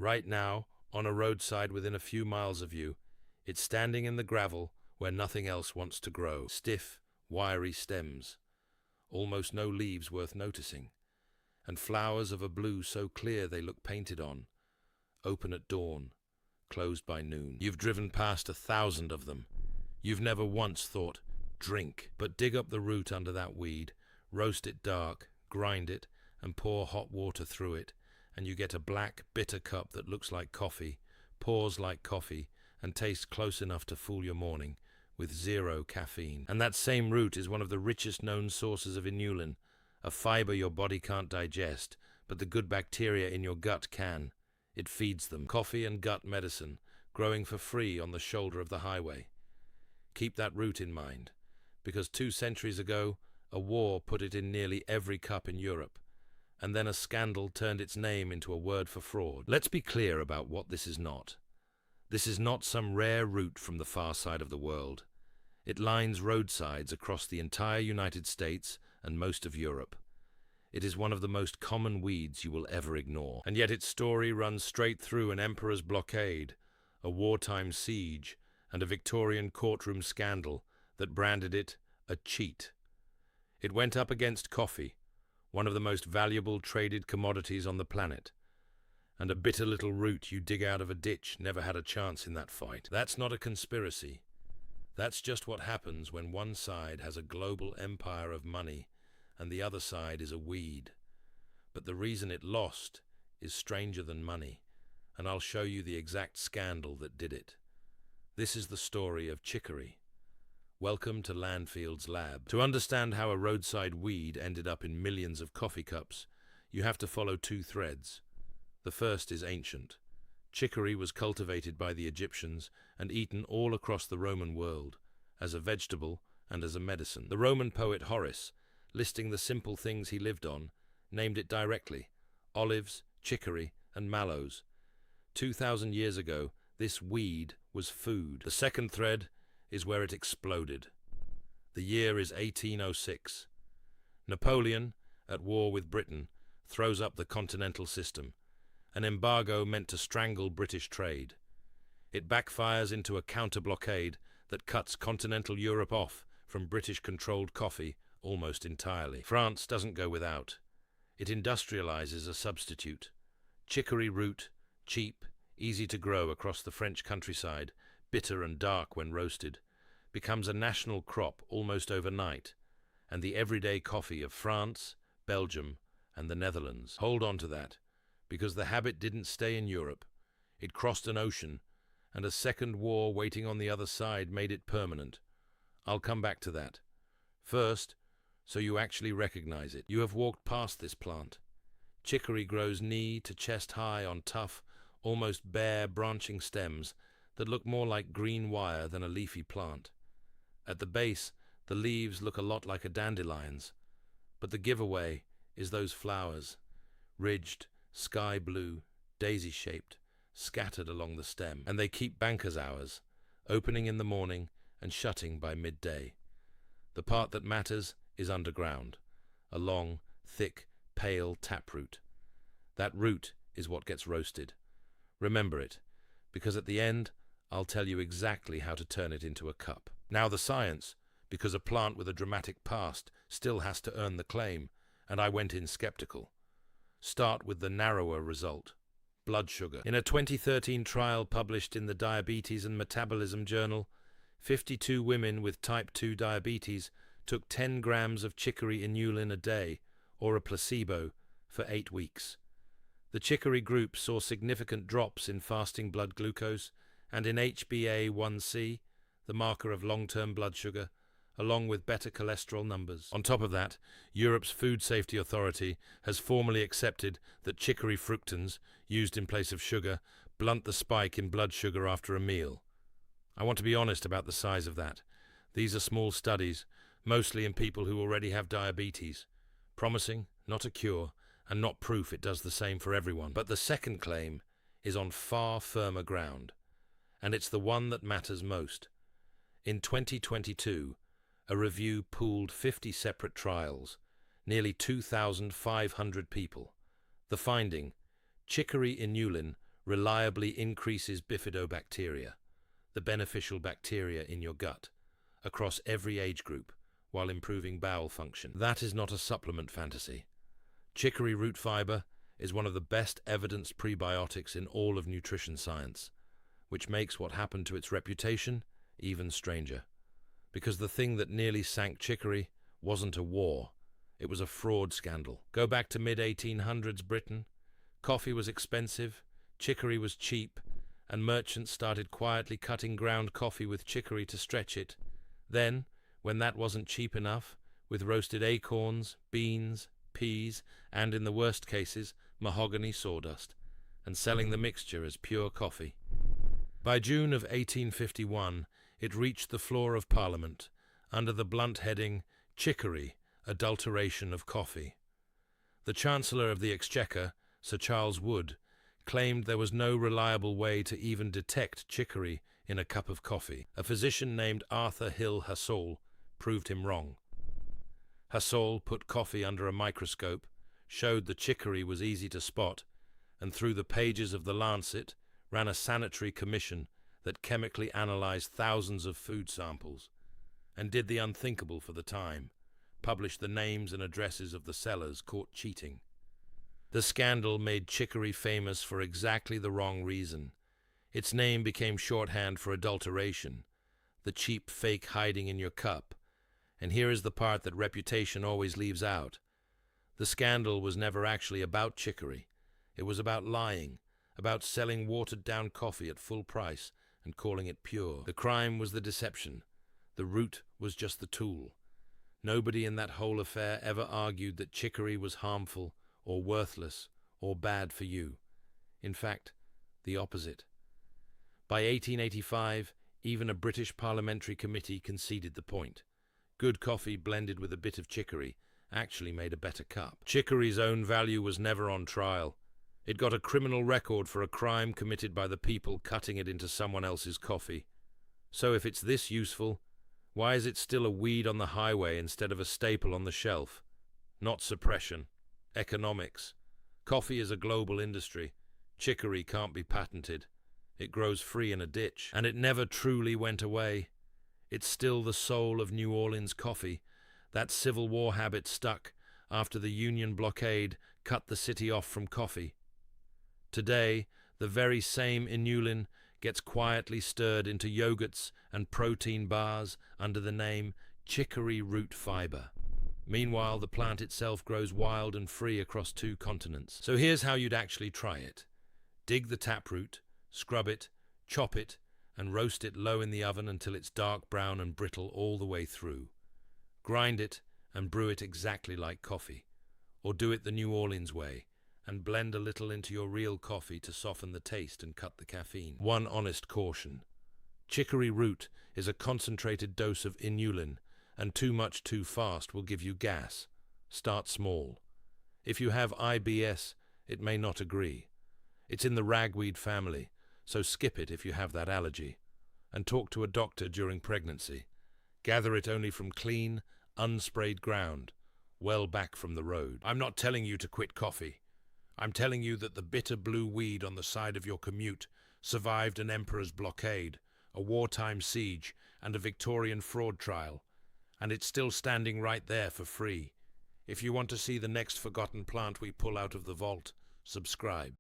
Right now, on a roadside within a few miles of you, it's standing in the gravel where nothing else wants to grow. Stiff, wiry stems, almost no leaves worth noticing, and flowers of a blue so clear they look painted on, open at dawn, closed by noon. You've driven past 1,000 of them. You've never once thought, drink. But dig up the root under that weed, roast it dark, grind it, and pour hot water through it, and you get a black, bitter cup that looks like coffee, pours like coffee, and tastes close enough to fool your morning, with 0 caffeine. And that same root is one of the richest known sources of inulin, a fiber your body can't digest, but the good bacteria in your gut can. It feeds them. Coffee and gut medicine, growing for free on the shoulder of the highway. Keep that root in mind, because 2 centuries ago, a war put it in nearly every cup in Europe, and then a scandal turned its name into a word for fraud. Let's be clear about what this is not. This is not some rare root from the far side of the world. It lines roadsides across the entire United States and most of Europe. It is one of the most common weeds you will ever ignore. And yet its story runs straight through an emperor's blockade, a wartime siege, and a Victorian courtroom scandal that branded it a cheat. It went up against coffee, one of the most valuable traded commodities on the planet. And a bitter little root you dig out of a ditch never had a chance in that fight. That's not a conspiracy. That's just what happens when one side has a global empire of money and the other side is a weed. But the reason it lost is stranger than money, and I'll show you the exact scandal that did it. This is the story of chicory. Welcome to Landfield's lab. To understand how a roadside weed ended up in millions of coffee cups, you have to follow 2 threads. The first is ancient. Chicory was cultivated by the Egyptians and eaten all across the Roman world, as a vegetable and as a medicine. The Roman poet Horace, listing the simple things he lived on, named it directly: olives, chicory, and mallows. 2,000 years ago, this weed was food. The second thread is where it exploded. The year is 1806. Napoleon, at war with Britain, throws up the Continental system, an embargo meant to strangle British trade. It backfires into a counter-blockade that cuts continental Europe off from British-controlled coffee almost entirely. France doesn't go without. It industrializes a substitute. Chicory root, cheap, easy to grow across the French countryside, bitter and dark when roasted, becomes a national crop almost overnight, and the everyday coffee of France, Belgium, and the Netherlands. Hold on to that, because the habit didn't stay in Europe. It crossed an ocean, and a second war waiting on the other side made it permanent. I'll come back to that. First, so you actually recognize it. You have walked past this plant. Chicory grows knee to chest high on tough, almost bare branching stems that look more like green wire than a leafy plant. At the base, the leaves look a lot like a dandelion's, but the giveaway is those flowers, ridged, sky blue, daisy-shaped, scattered along the stem. And they keep banker's hours, opening in the morning and shutting by midday. The part that matters is underground, a long, thick, pale taproot. That root is what gets roasted. Remember it, because at the end, I'll tell you exactly how to turn it into a cup. Now the science, because a plant with a dramatic past still has to earn the claim, and I went in skeptical. Start with the narrower result: blood sugar. In a 2013 trial published in the Diabetes and Metabolism Journal, 52 women with type 2 diabetes took 10 grams of chicory inulin a day, or a placebo, for 8 weeks. The chicory group saw significant drops in fasting blood glucose and in HbA1c, the marker of long-term blood sugar, along with better cholesterol numbers. On top of that, Europe's Food Safety Authority has formally accepted that chicory fructans, used in place of sugar, blunt the spike in blood sugar after a meal. I want to be honest about the size of that. These are small studies, mostly in people who already have diabetes. Promising, not a cure, and not proof it does the same for everyone. But the second claim is on far firmer ground, and it's the one that matters most. In 2022, a review pooled 50 separate trials, nearly 2,500 people. The finding: chicory inulin reliably increases bifidobacteria, the beneficial bacteria in your gut, across every age group, while improving bowel function. That is not a supplement fantasy. Chicory root fiber is one of the best evidenced prebiotics in all of nutrition science, which makes what happened to its reputation even stranger. Because the thing that nearly sank chicory wasn't a war, it was a fraud scandal. Go back to mid-1800s Britain. Coffee was expensive, chicory was cheap, and merchants started quietly cutting ground coffee with chicory to stretch it. Then, when that wasn't cheap enough, with roasted acorns, beans, peas, and in the worst cases, mahogany sawdust, and selling the mixture as pure coffee. By June of 1851, it reached the floor of Parliament under the blunt heading, Chicory, Adulteration of Coffee. The Chancellor of the Exchequer, Sir Charles Wood, claimed there was no reliable way to even detect chicory in a cup of coffee. A physician named Arthur Hill Hassall proved him wrong. Hassall put coffee under a microscope, showed the chicory was easy to spot, and through the pages of the Lancet ran a sanitary commission that chemically analyzed thousands of food samples, and did the unthinkable for the time, published the names and addresses of the sellers caught cheating. The scandal made chicory famous for exactly the wrong reason. Its name became shorthand for adulteration, the cheap fake hiding in your cup. And here is the part that reputation always leaves out. The scandal was never actually about chicory. It was about lying, about selling watered-down coffee at full price and calling it pure. The crime was the deception. The root was just the tool. Nobody in that whole affair ever argued that chicory was harmful or worthless or bad for you. In fact, the opposite. By 1885, even a British parliamentary committee conceded the point. Good coffee blended with a bit of chicory actually made a better cup. Chicory's own value was never on trial. It got a criminal record for a crime committed by the people cutting it into someone else's coffee. So if it's this useful, why is it still a weed on the highway instead of a staple on the shelf? Not suppression. Economics. Coffee is a global industry. Chicory can't be patented. It grows free in a ditch, and it never truly went away. It's still the soul of New Orleans coffee. That Civil War habit stuck after the Union Blockade cut the city off from coffee. Today, the very same inulin gets quietly stirred into yogurts and protein bars under the name chicory root fiber. Meanwhile, the plant itself grows wild and free across 2 continents. So here's how you'd actually try it. Dig the taproot, scrub it, chop it, and roast it low in the oven until it's dark brown and brittle all the way through. Grind it and brew it exactly like coffee. Or do it the New Orleans way, and blend a little into your real coffee to soften the taste and cut the caffeine. One honest caution. Chicory root is a concentrated dose of inulin, and too much too fast will give you gas. Start small. If you have IBS, it may not agree. It's in the ragweed family, so skip it if you have that allergy. And talk to a doctor during pregnancy. Gather it only from clean, unsprayed ground, well back from the road. I'm not telling you to quit coffee. I'm telling you that the bitter blue weed on the side of your commute survived an emperor's blockade, a wartime siege, and a Victorian fraud trial. And it's still standing right there for free. If you want to see the next forgotten plant we pull out of the vault, subscribe.